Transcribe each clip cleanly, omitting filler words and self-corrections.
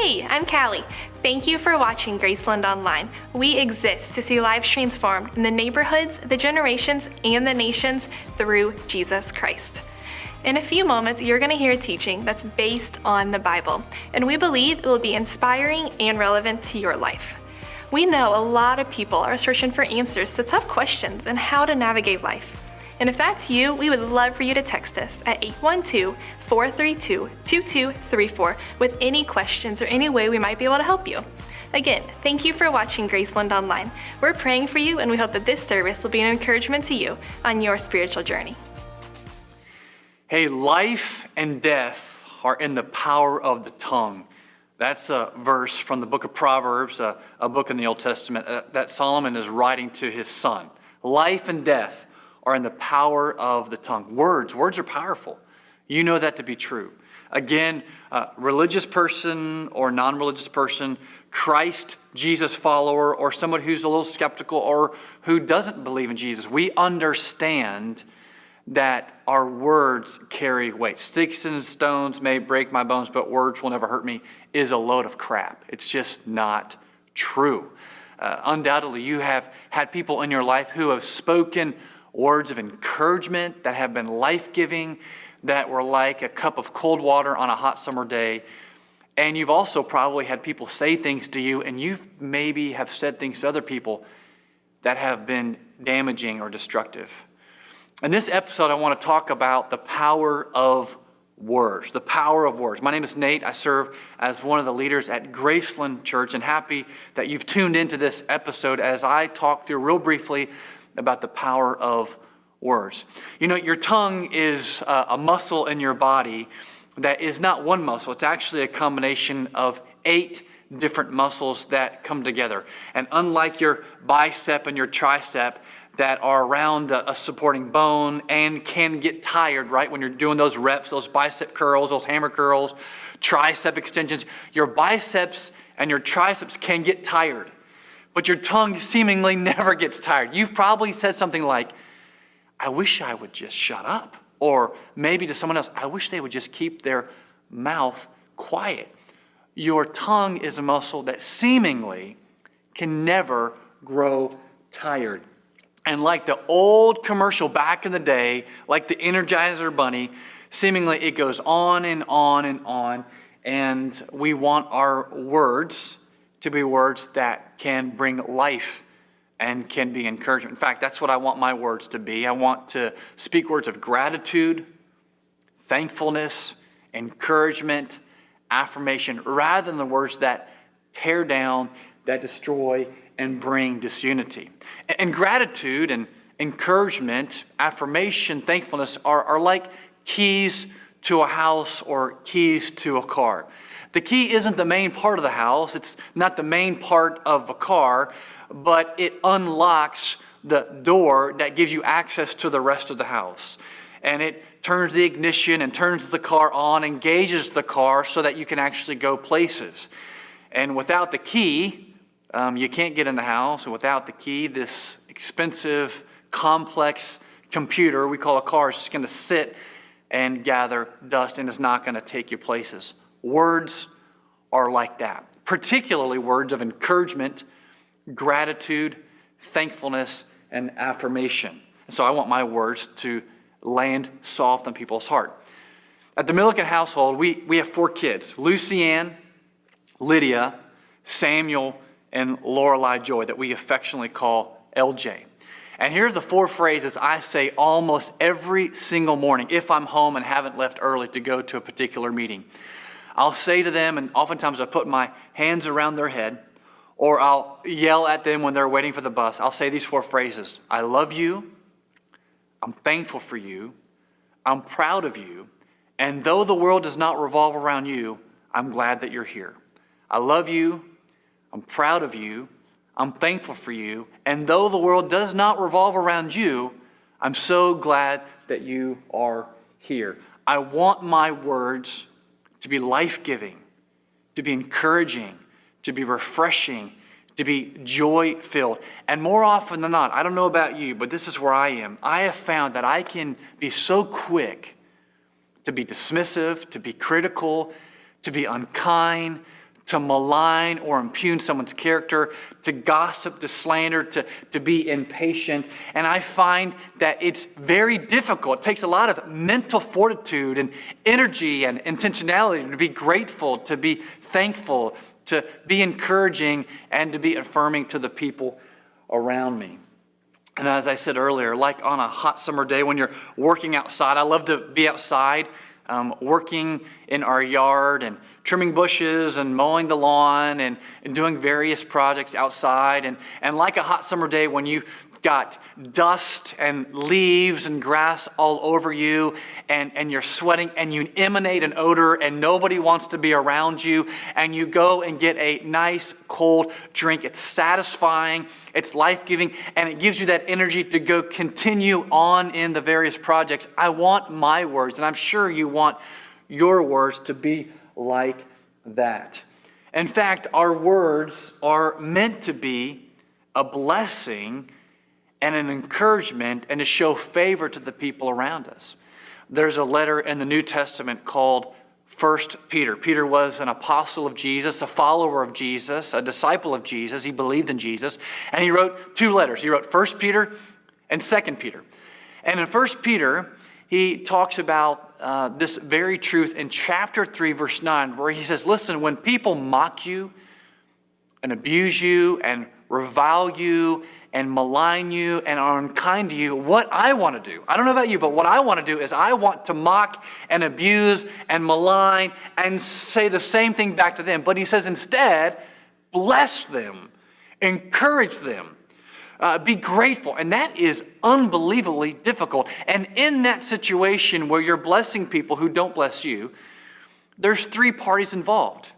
Hey, I'm Callie. Thank you for watching Graceland Online. We exist to see lives transformed in the neighborhoods, the generations, and the nations through Jesus Christ. In a few moments, you're going to hear a teaching that's based on the Bible, and we believe it will be inspiring and relevant to your life. We know a lot of people are searching for answers to tough questions and how to navigate life. And if that's you, we would love for you to text us at 812-432-2234 with any questions or any way we might be able to help you. Again, thank you for watching Graceland Online. We're praying for you, and we hope that this service will be an encouragement to you on your spiritual journey. Hey, life and death are in the power of the tongue. That's a verse from the book of Proverbs, a book in the Old Testament that Solomon is writing to his son. Life and death are in the power of the tongue. Words are powerful. You know that to be true. Again, religious person or non-religious person, Christ, Jesus follower, or someone who's a little skeptical or who doesn't believe in Jesus, we understand that our words carry weight. Sticks and stones may break my bones, but words will never hurt me is a load of crap. It's just not true. Undoubtedly, you have had people in your life who have spoken words of encouragement that have been life-giving, that were like a cup of cold water on a hot summer day. And you've also probably had people say things to you, and you maybe have said things to other people that have been damaging or destructive. In this episode, I want to talk about the power of words, the power of words. My name is Nate. I serve as one of the leaders at Graceland Church, and happy that you've tuned into this episode as I talk through real briefly about the power of words. You know, your tongue is a muscle in your body that is not one muscle. It's actually a combination of 8 different muscles that come together. And unlike your bicep and your tricep that are around a supporting bone and can get tired, right, when you're doing those reps, those bicep curls, those hammer curls, tricep extensions, your biceps and your triceps can get tired. But your tongue seemingly never gets tired. You've probably said something like, I wish I would just shut up. Or maybe to someone else, I wish they would just keep their mouth quiet. Your tongue is a muscle that seemingly can never grow tired. And like the old commercial back in the day, like the Energizer Bunny, seemingly it goes on and on and on. And we want our words to be words that can bring life and can be encouragement. In fact, that's what I want my words to be. I want to speak words of gratitude, thankfulness, encouragement, affirmation, rather than the words that tear down, that destroy, and bring disunity. And gratitude and encouragement, affirmation, thankfulness are like keys to a house or keys to a car. The key isn't the main part of the house. It's not the main part of a car, but it unlocks the door that gives you access to the rest of the house. And it turns the ignition and turns the car on, engages the car so that you can actually go places. And without the key, you can't get in the house. And without the key, this expensive, complex computer we call a car is just going to sit and gather dust and is not going to take you places. Words are like that, particularly words of encouragement, gratitude, thankfulness, and affirmation. And so I want my words to land soft on people's heart. At the Millican household, we have 4 kids, Lucianne, Lydia, Samuel, and Lorelei Joy, that we affectionately call LJ. And here are the 4 phrases I say almost every single morning if I'm home and haven't left early to go to a particular meeting. I'll say to them, and oftentimes I put my hands around their head, or I'll yell at them when they're waiting for the bus. I'll say these 4 phrases. I love you. I'm thankful for you. I'm proud of you. And though the world does not revolve around you, I'm glad that you're here. I love you. I'm proud of you. I'm thankful for you. And though the world does not revolve around you, I'm so glad that you are here. I want my words to be life-giving, to be encouraging, to be refreshing, to be joy-filled. And more often than not, I don't know about you, but this is where I am. I have found that I can be so quick to be dismissive, to be critical, to be unkind, to malign or impugn someone's character, to gossip, to slander, to be impatient. And I find that it's very difficult. It takes a lot of mental fortitude and energy and intentionality to be grateful, to be thankful, to be encouraging, and to be affirming to the people around me. And as I said earlier, like on a hot summer day when you're working outside, I love to be outside, working in our yard and trimming bushes and mowing the lawn and doing various projects outside. And like a hot summer day when you've got dust and leaves and grass all over you and you're sweating and you emanate an odor and nobody wants to be around you, and you go and get a nice cold drink. It's satisfying, it's life-giving, and it gives you that energy to go continue on in the various projects. I want my words, and I'm sure you want your words to be like that. In fact, our words are meant to be a blessing and an encouragement and to show favor to the people around us. There's a letter in the New Testament called 1 Peter. Peter was an apostle of Jesus, a follower of Jesus, a disciple of Jesus. He believed in Jesus, and he wrote 2 letters. He wrote 1 Peter and 2 Peter. And in 1 Peter, he talks about this very truth in chapter 3, verse 9, where he says, listen, when people mock you and abuse you and revile you and malign you and are unkind to you, what I want to do, I don't know about you, but what I want to do is I want to mock and abuse and malign and say the same thing back to them. But he says instead, bless them, encourage them, be grateful. And that is unbelievably difficult. And in that situation where you're blessing people who don't bless you, there's 3 parties involved.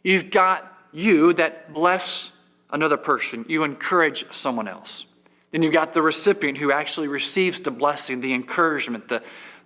You've got you that bless another person. You encourage someone else. Then you've got the recipient who actually receives the blessing, the encouragement,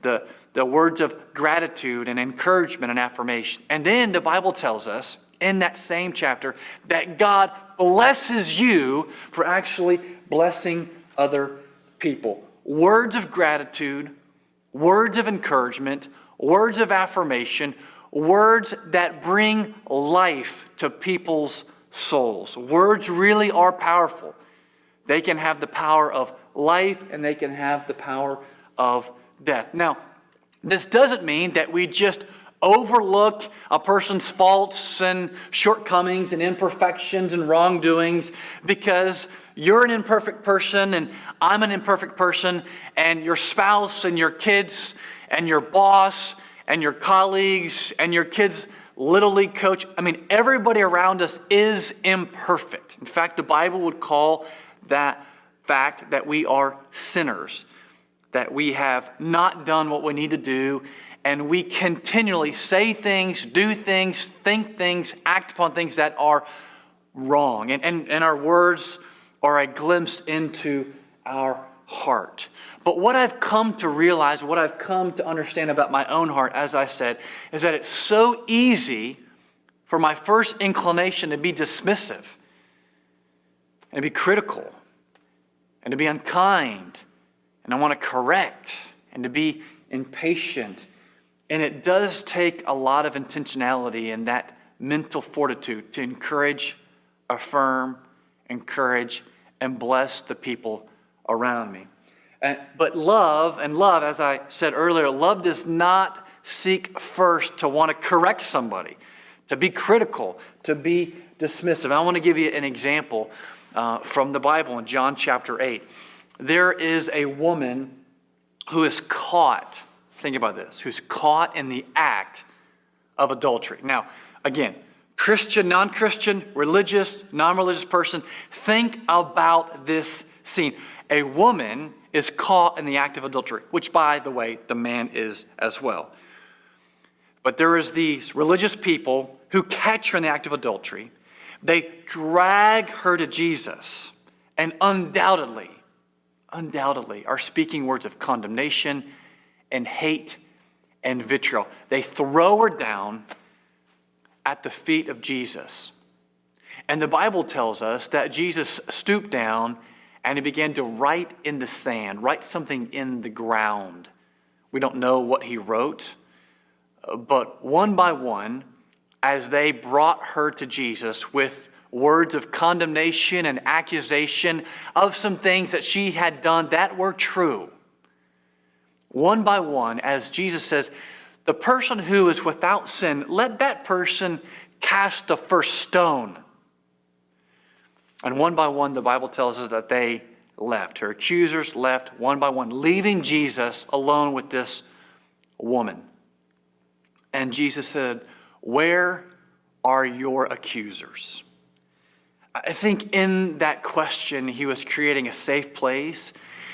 the words of gratitude and encouragement and affirmation. And then the Bible tells us in that same chapter that God blesses you for actually blessing other people. Words of gratitude, words of encouragement, words of affirmation, words that bring life to people's souls. Words really are powerful. They can have the power of life and they can have the power of death. Now, this doesn't mean that we just overlook a person's faults and shortcomings and imperfections and wrongdoings because you're an imperfect person and I'm an imperfect person, and your spouse and your kids and your boss and your colleagues and your kids' Little League coach. I mean, everybody around us is imperfect. In fact, the Bible would call that fact that we are sinners, that we have not done what we need to do, and we continually say things, do things, think things, act upon things that are wrong. And our words are a glimpse into our heart. But what I've come to realize, what I've come to understand about my own heart, as I said, is that it's so easy for my first inclination to be dismissive and to be critical and to be unkind, and I want to correct and to be impatient. And it does take a lot of intentionality and that mental fortitude to encourage, affirm, encourage, and bless the people around me. But love, as I said earlier, love does not seek first to want to correct somebody, to be critical, to be dismissive. I want to give you an example from the Bible in John chapter 8. There is a woman who is caught, think about this, who's caught in the act of adultery. Now, again, Christian, non-Christian, religious, non-religious person, think about this scene. A woman is caught in the act of adultery, which, by the way, the man is as well. But there is these religious people who catch her in the act of adultery. They drag her to Jesus and undoubtedly are speaking words of condemnation and hate and vitriol. They throw her down at the feet of Jesus. And the Bible tells us that Jesus stooped down and he began to write in the sand, write something in the ground. We don't know what he wrote, but one by one, as they brought her to Jesus with words of condemnation and accusation of some things that she had done that were true. One by one, as Jesus says, the person who is without sin, let that person cast the first stone. And one by one, the Bible tells us that they left. Her accusers left one by one, leaving Jesus alone with this woman. And Jesus said, "Where are your accusers?" I think in that question, he was creating a safe place.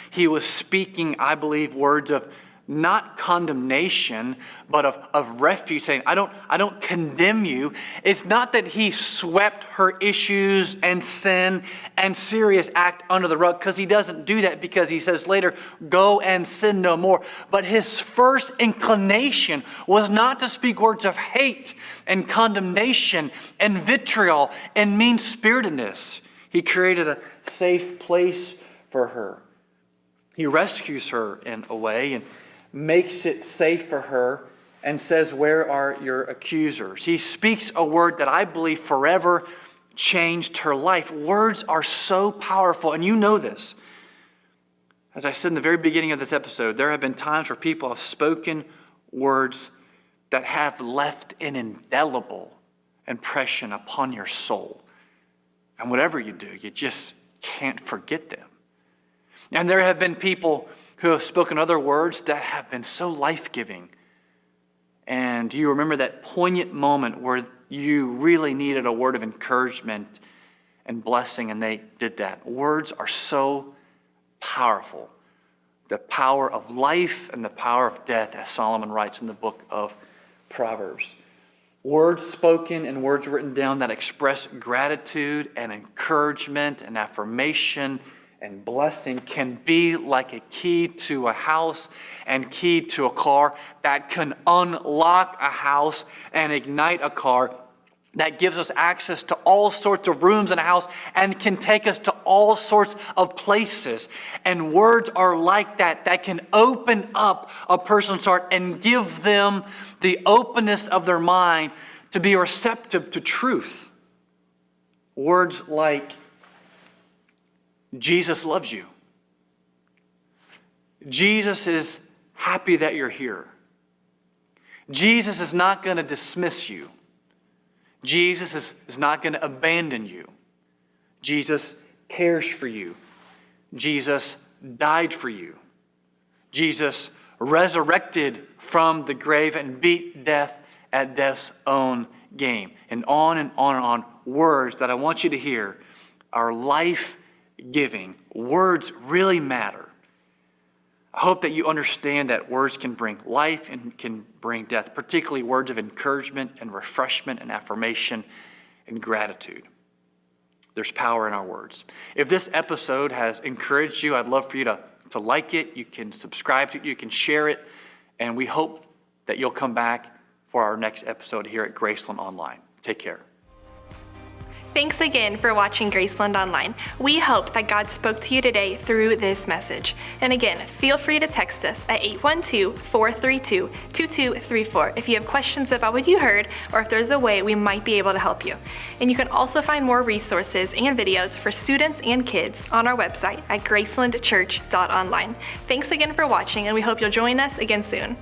He was speaking, I believe, words of not condemnation, but of refuge, saying, I don't condemn you. It's not that he swept her issues and sin and serious act under the rug, because he doesn't do that, because he says later, go and sin no more. But his first inclination was not to speak words of hate and condemnation and vitriol and mean-spiritedness. He created a safe place for her. He rescues her in a way and makes it safe for her and says, "Where are your accusers?" He speaks a word that I believe forever changed her life. Words are so powerful, and you know this. As I said in the very beginning of this episode, there have been times where people have spoken words that have left an indelible impression upon your soul. And whatever you do, you just can't forget them. And there have been people who have spoken other words that have been so life-giving. And you remember that poignant moment where you really needed a word of encouragement and blessing, and they did that. Words are so powerful. The power of life and the power of death, as Solomon writes in the book of Proverbs. Words spoken and words written down that express gratitude and encouragement and affirmation and blessing can be like a key to a house and key to a car that can unlock a house and ignite a car, that gives us access to all sorts of rooms in a house and can take us to all sorts of places. And words are like that, that can open up a person's heart and give them the openness of their mind to be receptive to truth. Words like, Jesus loves you. Jesus is happy that you're here. Jesus is not going to dismiss you. Jesus is not going to abandon you. Jesus cares for you. Jesus died for you. Jesus resurrected from the grave and beat death at death's own game. And on and on and on. Words that I want you to hear are life-giving. Words really matter. I hope that you understand that words can bring life and can bring death, particularly words of encouragement and refreshment and affirmation and gratitude. There's power in our words. If this episode has encouraged you, I'd love for you to like it. You can subscribe to it. You can share it. And we hope that you'll come back for our next episode here at Graceland Online. Take care. Thanks again for watching Graceland Online. We hope that God spoke to you today through this message. And again, feel free to text us at 812-432-2234 if you have questions about what you heard or if there's a way we might be able to help you. And you can also find more resources and videos for students and kids on our website at gracelandchurch.online. Thanks again for watching, and we hope you'll join us again soon.